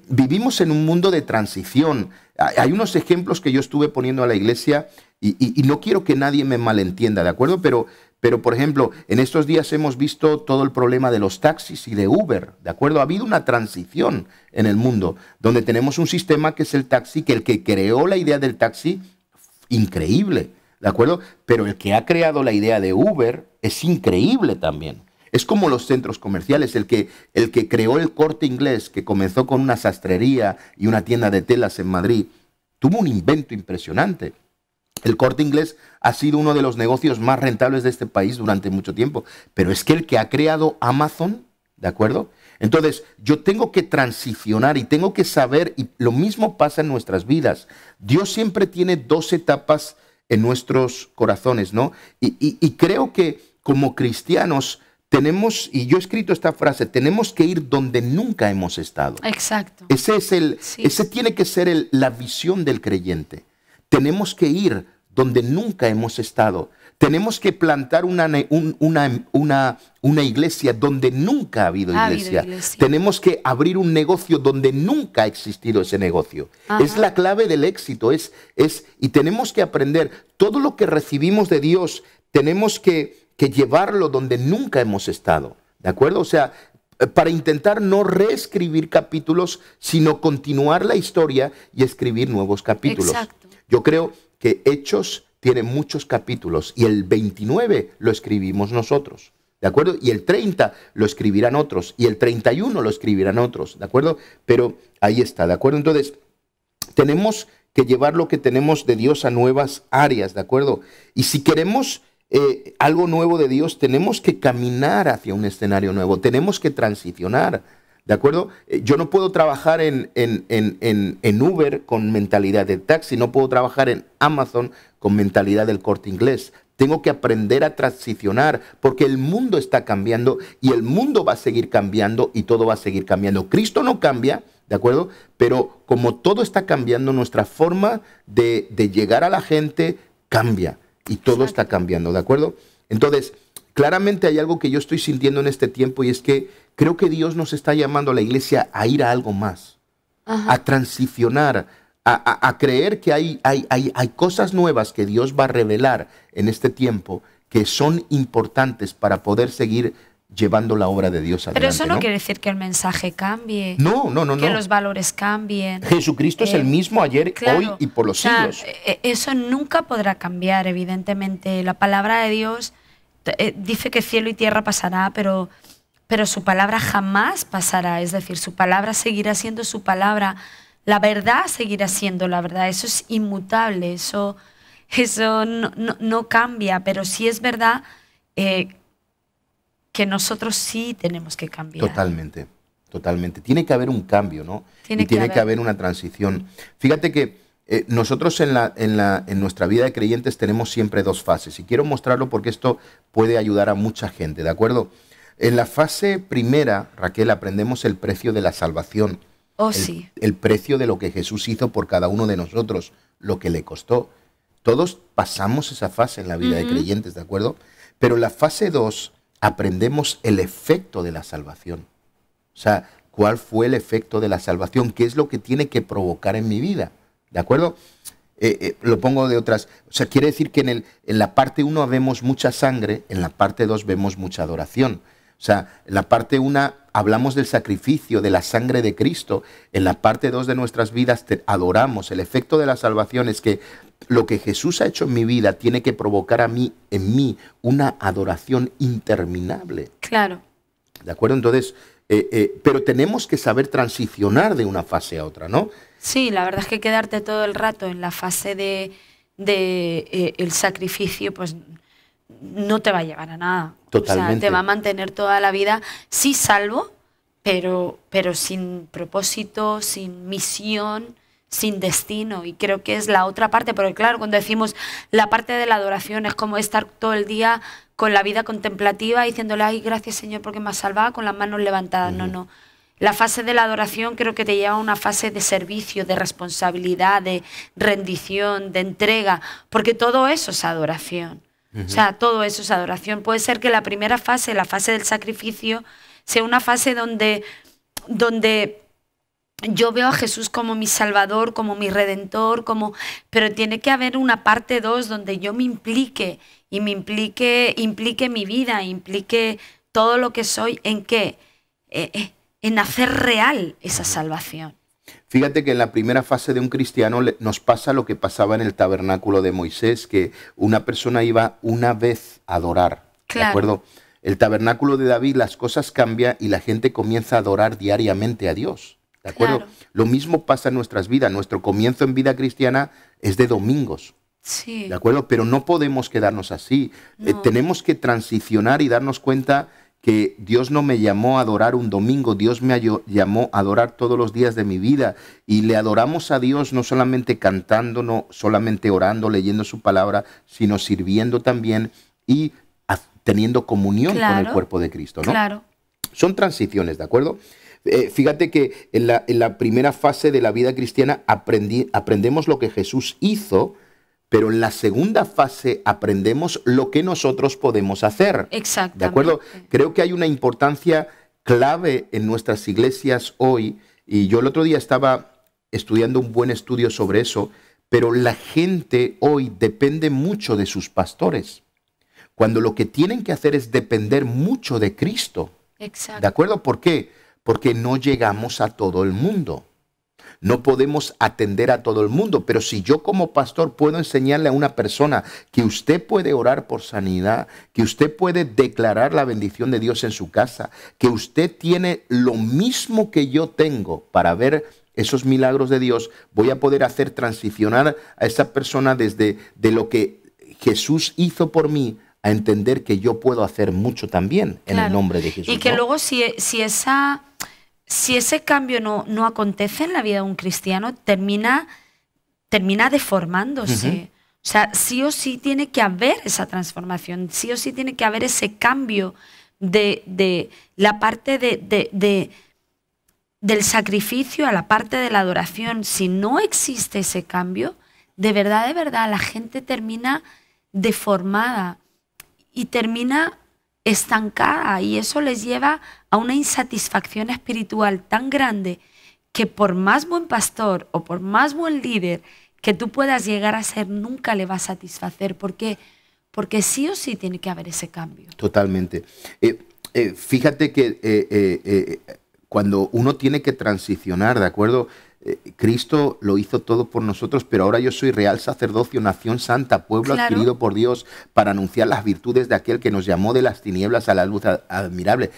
Vivimos en un mundo de transición. Hay unos ejemplos que yo estuve poniendo a la iglesia y no quiero que nadie me malentienda, ¿de acuerdo? Pero, por ejemplo, en estos días hemos visto todo el problema de los taxis y de Uber, ¿de acuerdo? Ha habido una transición en el mundo donde tenemos un sistema que es el taxi, que el que creó la idea del taxi, increíble, ¿de acuerdo? Pero el que ha creado la idea de Uber es increíble también. Es como los centros comerciales, el que creó el Corte Inglés, que comenzó con una sastrería y una tienda de telas en Madrid, tuvo un invento impresionante. El Corte Inglés ha sido uno de los negocios más rentables de este país durante mucho tiempo, pero es que el que ha creado Amazon, ¿de acuerdo? Entonces, yo tengo que transicionar y tengo que saber, y lo mismo pasa en nuestras vidas. Dios siempre tiene dos etapas en nuestros corazones, ¿no? Y creo que como cristianos tenemos, y yo he escrito esta frase, tenemos que ir donde nunca hemos estado. Exacto. Ese tiene que ser la visión del creyente. Tenemos que ir donde nunca hemos estado. Tenemos que plantar una iglesia donde nunca ha habido iglesia. Tenemos que abrir un negocio donde nunca ha existido ese negocio. Ajá. Es la clave del éxito. Y tenemos que aprender todo lo que recibimos de Dios. Tenemos que llevarlo donde nunca hemos estado. ¿De acuerdo? O sea, para intentar no reescribir capítulos, sino continuar la historia y escribir nuevos capítulos. Exacto. Yo creo que Hechos tiene muchos capítulos y el 29 lo escribimos nosotros, ¿de acuerdo? Y el 30 lo escribirán otros y el 31 lo escribirán otros, ¿de acuerdo? Pero ahí está, ¿de acuerdo? Entonces, tenemos que llevar lo que tenemos de Dios a nuevas áreas, ¿de acuerdo? Y si queremos algo nuevo de Dios, tenemos que caminar hacia un escenario nuevo, tenemos que transicionar, ¿de acuerdo? Yo no puedo trabajar en Uber con mentalidad de taxi, no puedo trabajar en Amazon con mentalidad del Corte Inglés. Tengo que aprender a transicionar porque el mundo está cambiando y el mundo va a seguir cambiando y todo va a seguir cambiando. Cristo no cambia, ¿de acuerdo? Pero como todo está cambiando, nuestra forma de llegar a la gente cambia y todo está cambiando, ¿de acuerdo? Entonces, claramente hay algo que yo estoy sintiendo en este tiempo y es que creo que Dios nos está llamando a la iglesia a ir a algo más, a transicionar, a creer que hay cosas nuevas que Dios va a revelar en este tiempo que son importantes para poder seguir llevando la obra de Dios adelante. Pero eso no quiere decir que el mensaje cambie. No. Que los valores cambien. Jesucristo es el mismo ayer, claro, hoy y por los siglos. Eso nunca podrá cambiar, evidentemente. La palabra de Dios dice que cielo y tierra pasará, pero su palabra jamás pasará. Es decir, su palabra seguirá siendo su palabra. La verdad seguirá siendo la verdad. Eso es inmutable. Eso no cambia. Pero sí es verdad que nosotros sí tenemos que cambiar. Totalmente. Tiene que haber un cambio, ¿no? Tiene que haber una transición. Fíjate que nosotros en nuestra vida de creyentes tenemos siempre dos fases. Y quiero mostrarlo porque esto puede ayudar a mucha gente, ¿de acuerdo? En la fase primera, Raquel, aprendemos el precio de la salvación. Sí. El precio de lo que Jesús hizo por cada uno de nosotros, lo que le costó. Todos pasamos esa fase en la vida de creyentes, ¿de acuerdo? Pero en la fase 2 aprendemos el efecto de la salvación. O sea, ¿cuál fue el efecto de la salvación? ¿Qué es lo que tiene que provocar en mi vida? ¿De acuerdo? Lo pongo de otras... O sea, quiere decir que en la parte 1 vemos mucha sangre, en la parte 2 vemos mucha adoración. O sea, en la parte 1 hablamos del sacrificio, de la sangre de Cristo. En la parte 2 de nuestras vidas adoramos. El efecto de la salvación es que lo que Jesús ha hecho en mi vida tiene que provocar en mí una adoración interminable. Claro. ¿De acuerdo? Entonces, pero tenemos que saber transicionar de una fase a otra, ¿no? Sí, la verdad es que quedarte todo el rato en la fase de el sacrificio, pues no te va a llevar a nada. Totalmente. O sea, te va a mantener toda la vida, sí salvo, pero sin propósito, sin misión, sin destino. Y creo que es la otra parte, porque claro, cuando decimos la parte de la adoración es como estar todo el día con la vida contemplativa diciéndole, ay, gracias Señor porque me has salvado, con las manos levantadas. No. La fase de la adoración creo que te lleva a una fase de servicio, de responsabilidad, de rendición, de entrega, porque todo eso es adoración. O sea, todo eso es adoración. Puede ser que la primera fase, la fase del sacrificio, sea una fase donde yo veo a Jesús como mi Salvador, como mi Redentor, pero tiene que haber una parte 2 donde yo me implique y me implique mi vida, implique todo lo que soy. ¿En qué? En hacer real esa salvación. Fíjate que en la primera fase de un cristiano nos pasa lo que pasaba en el tabernáculo de Moisés, que una persona iba una vez a adorar. Claro. ¿De acuerdo? El tabernáculo de David, las cosas cambian y la gente comienza a adorar diariamente a Dios. ¿De acuerdo? Claro. Lo mismo pasa en nuestras vidas. Nuestro comienzo en vida cristiana es de domingos. Sí. ¿De acuerdo? Pero no podemos quedarnos así. No. Tenemos que transicionar y darnos cuenta que Dios no me llamó a adorar un domingo, Dios me llamó a adorar todos los días de mi vida. Y le adoramos a Dios no solamente cantando, no solamente orando, leyendo su palabra, sino sirviendo también y teniendo comunión con el cuerpo de Cristo, ¿no? Claro. Son transiciones, ¿de acuerdo? Fíjate que en la primera fase de la vida cristiana aprendemos lo que Jesús hizo, pero en la segunda fase aprendemos lo que nosotros podemos hacer. Exactamente. ¿De acuerdo? Creo que hay una importancia clave en nuestras iglesias hoy, y yo el otro día estaba estudiando un buen estudio sobre eso, pero la gente hoy depende mucho de sus pastores, cuando lo que tienen que hacer es depender mucho de Cristo. Exacto. ¿De acuerdo? ¿Por qué? Porque no llegamos a todo el mundo. No podemos atender a todo el mundo, pero si yo como pastor puedo enseñarle a una persona que usted puede orar por sanidad, que usted puede declarar la bendición de Dios en su casa, que usted tiene lo mismo que yo tengo para ver esos milagros de Dios, voy a poder hacer transicionar a esa persona desde de lo que Jesús hizo por mí a entender que yo puedo hacer mucho también en el nombre de Jesús. Y que luego si ese cambio no acontece en la vida de un cristiano, termina deformándose. O sea, sí o sí tiene que haber esa transformación, sí o sí tiene que haber ese cambio de la parte del sacrificio a la parte de la adoración. Si no existe ese cambio, de verdad, la gente termina deformada y termina estancada, y eso les lleva a una insatisfacción espiritual tan grande que por más buen pastor o por más buen líder que tú puedas llegar a ser, nunca le va a satisfacer. ¿Por qué? Porque sí o sí tiene que haber ese cambio. Totalmente. Fíjate que cuando uno tiene que transicionar, ¿de acuerdo? Cristo lo hizo todo por nosotros, pero ahora yo soy real sacerdocio, nación santa, pueblo adquirido por Dios para anunciar las virtudes de aquel que nos llamó de las tinieblas a la luz admirable.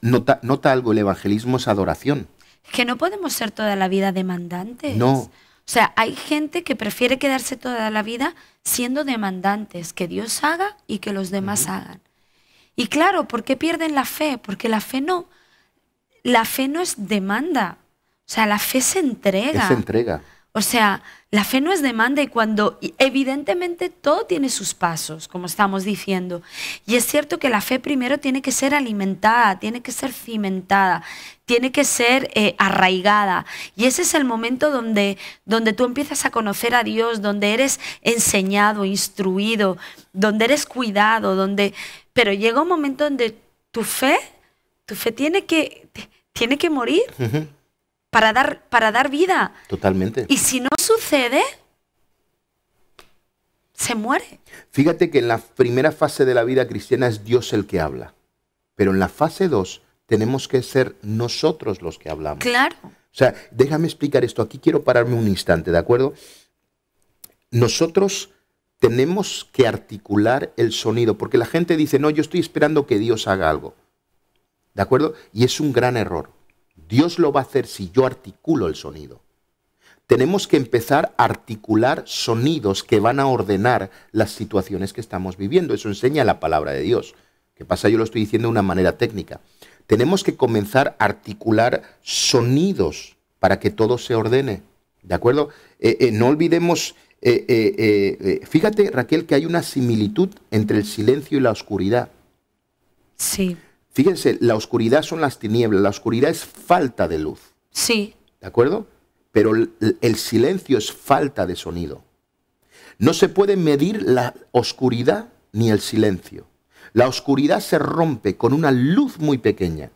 Nota algo, el evangelismo es adoración. Que no podemos ser toda la vida demandantes. No. O sea, hay gente que prefiere quedarse toda la vida siendo demandantes, que Dios haga y que los demás hagan. Y claro, ¿por qué pierden la fe? Porque la fe no es demanda. O sea, la fe se entrega. Se entrega. O sea, la fe no es demanda y cuando evidentemente todo tiene sus pasos, como estamos diciendo. Y es cierto que la fe primero tiene que ser alimentada, tiene que ser cimentada, tiene que ser arraigada. Y ese es el momento donde tú empiezas a conocer a Dios, donde eres enseñado, instruido, donde eres cuidado, pero llega un momento donde tu fe tiene que morir. Para dar vida. Totalmente. Y si no sucede, se muere. Fíjate que en la primera fase de la vida cristiana es Dios el que habla. Pero en la fase 2 tenemos que ser nosotros los que hablamos. Claro. O sea, déjame explicar esto. Aquí quiero pararme un instante, ¿de acuerdo? Nosotros tenemos que articular el sonido, porque la gente dice, no, yo estoy esperando que Dios haga algo. ¿De acuerdo? Y es un gran error. Dios lo va a hacer si yo articulo el sonido. Tenemos que empezar a articular sonidos que van a ordenar las situaciones que estamos viviendo. Eso enseña la palabra de Dios. ¿Qué pasa? Yo lo estoy diciendo de una manera técnica. Tenemos que comenzar a articular sonidos para que todo se ordene. ¿De acuerdo? No olvidemos, fíjate, Raquel, que hay una similitud entre el silencio y la oscuridad. Sí. Fíjense, la oscuridad son las tinieblas, la oscuridad es falta de luz. Sí. ¿De acuerdo? Pero el silencio es falta de sonido. No se puede medir la oscuridad ni el silencio. La oscuridad se rompe con una luz muy pequeña.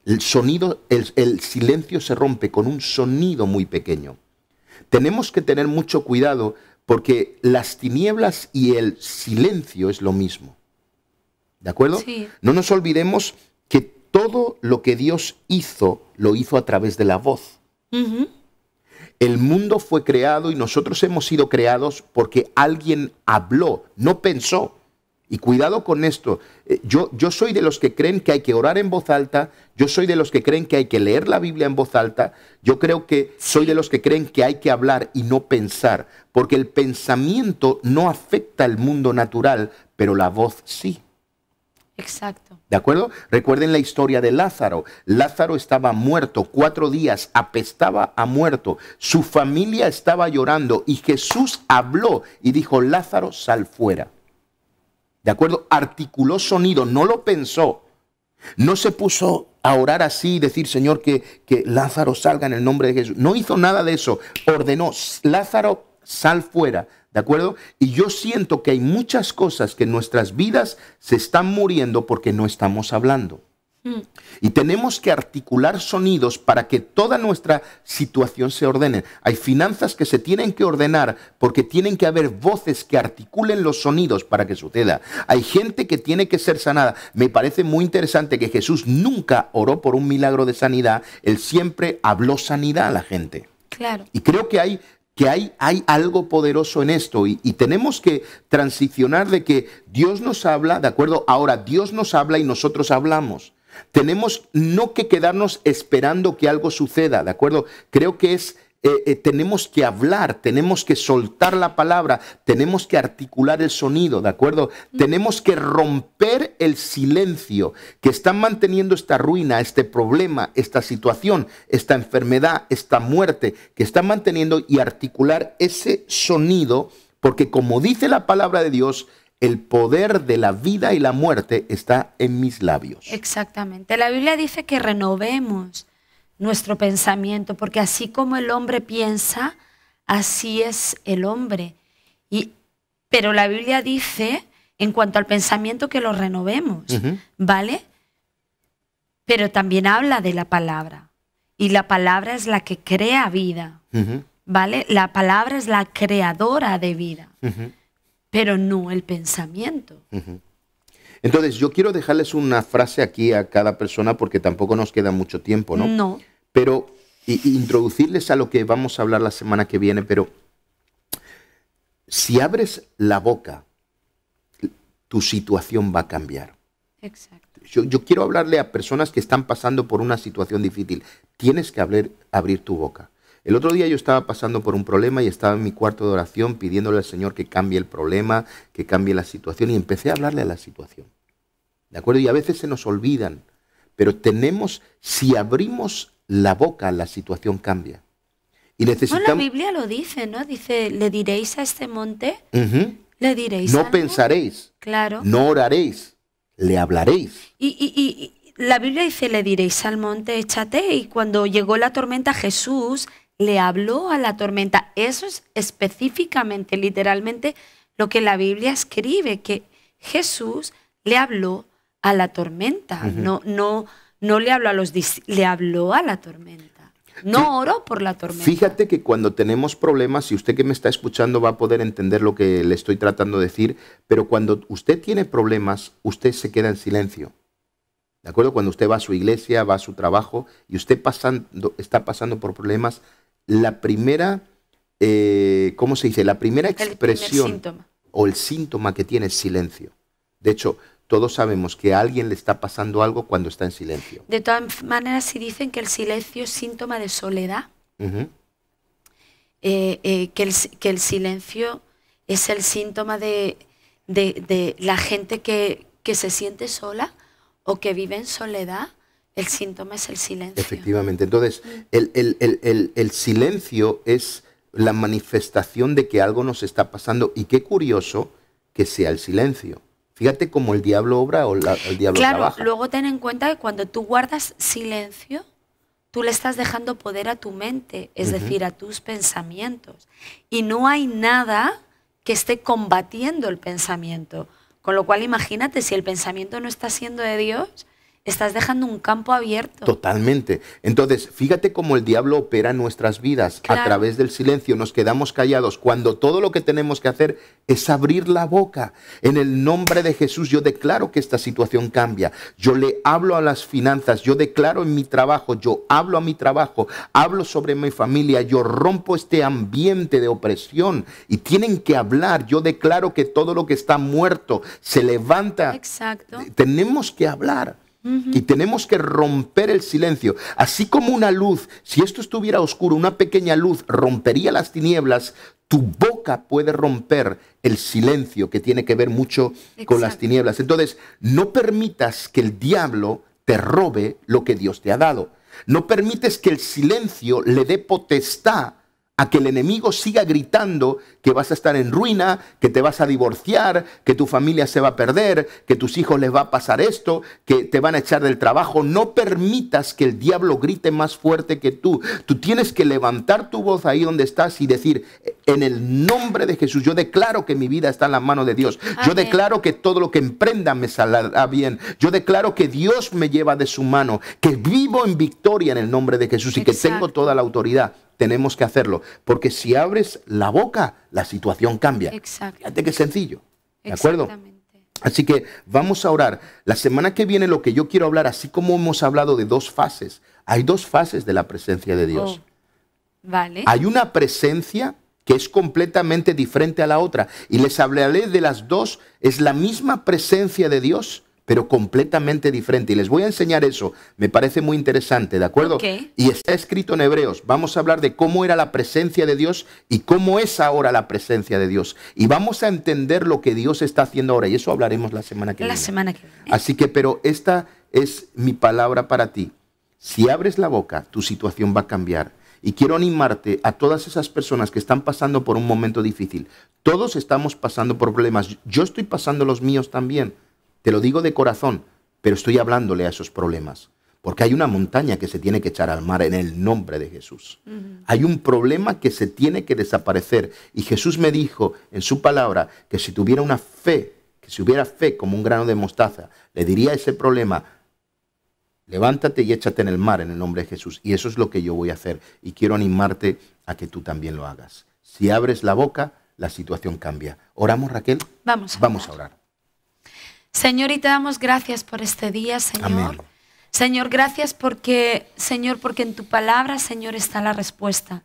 El silencio se rompe con un sonido muy pequeño. Tenemos que tener mucho cuidado porque las tinieblas y el silencio es lo mismo. ¿De acuerdo? Sí. No nos olvidemos que todo lo que Dios hizo, lo hizo a través de la voz. El mundo fue creado y nosotros hemos sido creados porque alguien habló, no pensó. Y cuidado con esto. Yo soy de los que creen que hay que orar en voz alta. Yo soy de los que creen que hay que leer la Biblia en voz alta. Yo creo que soy de los que creen que hay que hablar y no pensar. Porque el pensamiento no afecta al mundo natural, pero la voz sí. Exacto. ¿De acuerdo? Recuerden la historia de Lázaro. Lázaro estaba muerto 4 días, apestaba a muerto. Su familia estaba llorando y Jesús habló y dijo, Lázaro, sal fuera. ¿De acuerdo? Articuló sonido, no lo pensó. No se puso a orar así y decir, Señor, que Lázaro salga en el nombre de Jesús. No hizo nada de eso. Ordenó, Lázaro, sal fuera. ¿De acuerdo? Y yo siento que hay muchas cosas que en nuestras vidas se están muriendo porque no estamos hablando. Y tenemos que articular sonidos para que toda nuestra situación se ordene. Hay finanzas que se tienen que ordenar porque tienen que haber voces que articulen los sonidos para que suceda. Hay gente que tiene que ser sanada. Me parece muy interesante que Jesús nunca oró por un milagro de sanidad. Él siempre habló sanidad a la gente. Claro. Y creo que hay algo poderoso en esto y tenemos que transicionar de que Dios nos habla, ¿de acuerdo? Ahora Dios nos habla y nosotros hablamos. Tenemos no que quedarnos esperando que algo suceda, ¿de acuerdo? Creo que tenemos que hablar, tenemos que soltar la palabra, tenemos que articular el sonido, ¿de acuerdo? Tenemos que romper el silencio que están manteniendo esta ruina, este problema, esta situación, esta enfermedad, esta muerte, que están manteniendo y articular ese sonido, porque como dice la palabra de Dios, el poder de la vida y la muerte está en mis labios. Exactamente. La Biblia dice que renovemos nuestro pensamiento, porque así como el hombre piensa, así es el hombre. Pero la Biblia dice, en cuanto al pensamiento, que lo renovemos, ¿vale? Pero también habla de la palabra. Y la palabra es la que crea vida, ¿vale? La palabra es la creadora de vida, pero no el pensamiento. Entonces, yo quiero dejarles una frase aquí a cada persona porque tampoco nos queda mucho tiempo, ¿no? No. Pero introducirles a lo que vamos a hablar la semana que viene, pero si abres la boca, tu situación va a cambiar. Exacto. Yo quiero hablarle a personas que están pasando por una situación difícil. Tienes que abrir tu boca. El otro día yo estaba pasando por un problema y estaba en mi cuarto de oración pidiéndole al Señor que cambie el problema, que cambie la situación, y empecé a hablarle a la situación. ¿De acuerdo? Y a veces se nos olvidan, pero si abrimos la boca, la situación cambia. Y necesitamos... Bueno, la Biblia lo dice, ¿no? Dice, le diréis a este monte, le diréis no algo. pensaréis, Claro. no oraréis, le hablaréis. Y la Biblia dice, le diréis al monte, échate, y cuando llegó la tormenta, Jesús le habló a la tormenta. Eso es específicamente, literalmente, lo que la Biblia escribe, que Jesús le habló a la tormenta. No le habló a los discípulos, le habló a la tormenta. No oró por la tormenta. Fíjate que cuando tenemos problemas, y usted que me está escuchando va a poder entender lo que le estoy tratando de decir, pero cuando usted tiene problemas, usted se queda en silencio. ¿De acuerdo? Cuando usted va a su iglesia, va a su trabajo, y usted está pasando por problemas, la primera, ¿cómo se dice? La primera expresión o el síntoma que tiene es silencio. De hecho, todos sabemos que a alguien le está pasando algo cuando está en silencio. De todas maneras, si dicen que el silencio es síntoma de soledad, que el silencio es el síntoma de la gente que se siente sola o que vive en soledad, el síntoma es el silencio. Efectivamente. Entonces, el silencio es la manifestación de que algo nos está pasando. Y qué curioso que sea el silencio. Fíjate cómo el diablo obra o el diablo trabaja. Claro, luego ten en cuenta que cuando tú guardas silencio, tú le estás dejando poder a tu mente, es decir, a tus pensamientos. Y no hay nada que esté combatiendo el pensamiento. Con lo cual, imagínate, si el pensamiento no está siendo de Dios, estás dejando un campo abierto. Totalmente. Entonces, fíjate cómo el diablo opera en nuestras vidas. Claro. A través del silencio nos quedamos callados cuando todo lo que tenemos que hacer es abrir la boca. En el nombre de Jesús yo declaro que esta situación cambia. Yo le hablo a las finanzas, yo declaro en mi trabajo, yo hablo a mi trabajo, hablo sobre mi familia, yo rompo este ambiente de opresión y tienen que hablar. Yo declaro que todo lo que está muerto se levanta. Exacto. Tenemos que hablar. Y tenemos que romper el silencio. Así como una luz, si esto estuviera oscuro, una pequeña luz rompería las tinieblas, tu boca puede romper el silencio que tiene que ver mucho con las tinieblas. Entonces, no permitas que el diablo te robe lo que Dios te ha dado. No permites que el silencio le dé potestad a que el enemigo siga gritando que vas a estar en ruina, que te vas a divorciar, que tu familia se va a perder, que tus hijos les va a pasar esto, que te van a echar del trabajo. No permitas que el diablo grite más fuerte que tú. Tú tienes que levantar tu voz ahí donde estás y decir, en el nombre de Jesús, yo declaro que mi vida está en la mano de Dios. Yo declaro que todo lo que emprenda me saldrá bien. Yo declaro que Dios me lleva de su mano, que vivo en victoria en el nombre de Jesús y que tengo toda la autoridad. Tenemos que hacerlo, porque si abres la boca, la situación cambia. Exacto. Fíjate qué sencillo, ¿de acuerdo? Así que vamos a orar. La semana que viene lo que yo quiero hablar, así como hemos hablado de dos fases, hay dos fases de la presencia de Dios. Vale. Hay una presencia que es completamente diferente a la otra, y les hablaré de las dos. Es la misma presencia de Dios, pero completamente diferente. Y les voy a enseñar eso. Me parece muy interesante, ¿de acuerdo? Okay. Y está escrito en Hebreos. Vamos a hablar de cómo era la presencia de Dios y cómo es ahora la presencia de Dios. Y vamos a entender lo que Dios está haciendo ahora. Y eso hablaremos la semana que viene. La semana que viene. Así que, pero esta es mi palabra para ti. Si abres la boca, tu situación va a cambiar. Y quiero animarte a todas esas personas que están pasando por un momento difícil. Todos estamos pasando por problemas. Yo estoy pasando los míos también. Te lo digo de corazón, pero estoy hablándole a esos problemas. Porque hay una montaña que se tiene que echar al mar en el nombre de Jesús. Hay un problema que se tiene que desaparecer. Y Jesús me dijo en su palabra que si tuviera una fe, que si hubiera fe como un grano de mostaza, le diría a ese problema, levántate y échate en el mar en el nombre de Jesús. Y eso es lo que yo voy a hacer. Y quiero animarte a que tú también lo hagas. Si abres la boca, la situación cambia. ¿Oramos, Raquel? Vamos a orar. Señor, y te damos gracias por este día, Señor. Amén. Señor, gracias porque, Señor, porque en tu palabra, Señor, está la respuesta.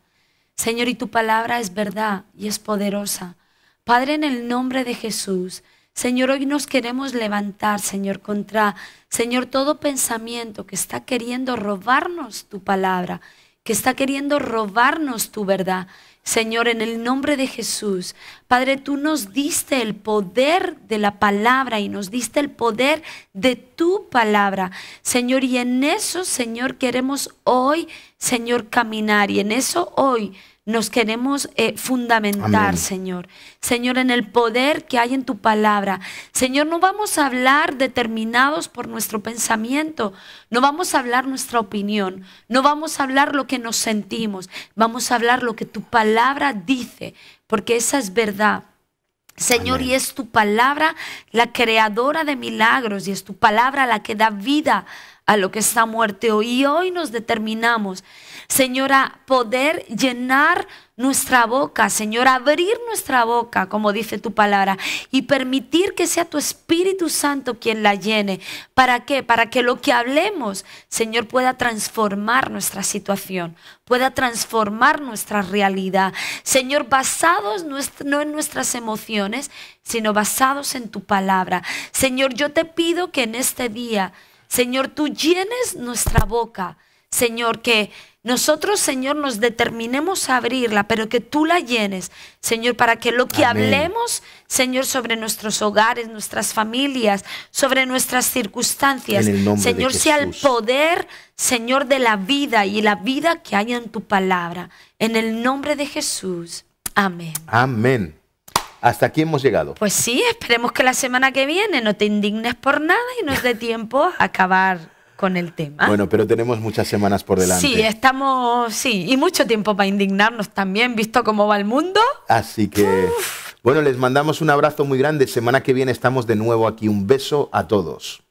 Señor, y tu palabra es verdad y es poderosa. Padre, en el nombre de Jesús, Señor, hoy nos queremos levantar, Señor, contra, Señor, todo pensamiento que está queriendo robarnos tu palabra, que está queriendo robarnos tu verdad. Señor, en el nombre de Jesús, Padre, tú nos diste el poder de la palabra y nos diste el poder de tu palabra, Señor, y en eso, Señor, queremos hoy, Señor, caminar, y en eso hoy nos queremos fundamentar, Amén. Señor. Señor, en el poder que hay en tu palabra. Señor, no vamos a hablar determinados por nuestro pensamiento. No vamos a hablar nuestra opinión. No vamos a hablar lo que nos sentimos. Vamos a hablar lo que tu palabra dice, porque esa es verdad. Señor, Amén. y es tu palabra la creadora de milagros, y es tu palabra la que da vida a lo que está muerto. Y hoy nos determinamos, Señor, a poder llenar nuestra boca, Señor, abrir nuestra boca, como dice tu palabra, y permitir que sea tu Espíritu Santo quien la llene. ¿Para qué? Para que lo que hablemos, Señor, pueda transformar nuestra situación, pueda transformar nuestra realidad. Señor, basados no en nuestras emociones, sino basados en tu palabra. Señor, yo te pido que en este día, Señor, tú llenes nuestra boca. Señor, que nosotros, Señor, nos determinemos a abrirla, pero que tú la llenes, Señor, para que lo que Amén. hablemos, Señor, sobre nuestros hogares, nuestras familias, sobre nuestras circunstancias, En el nombre de Señor, sea el Jesús. poder, Señor, de la vida y la vida que hay en tu palabra. En el nombre de Jesús. Amén. Amén. Hasta aquí hemos llegado. Pues sí, esperemos que la semana que viene no te indignes por nada y nos dé tiempo a acabar con el tema. Bueno, pero tenemos muchas semanas por delante. Sí, y mucho tiempo para indignarnos también, visto cómo va el mundo. Así que, bueno, les mandamos un abrazo muy grande. Semana que viene estamos de nuevo aquí. Un beso a todos.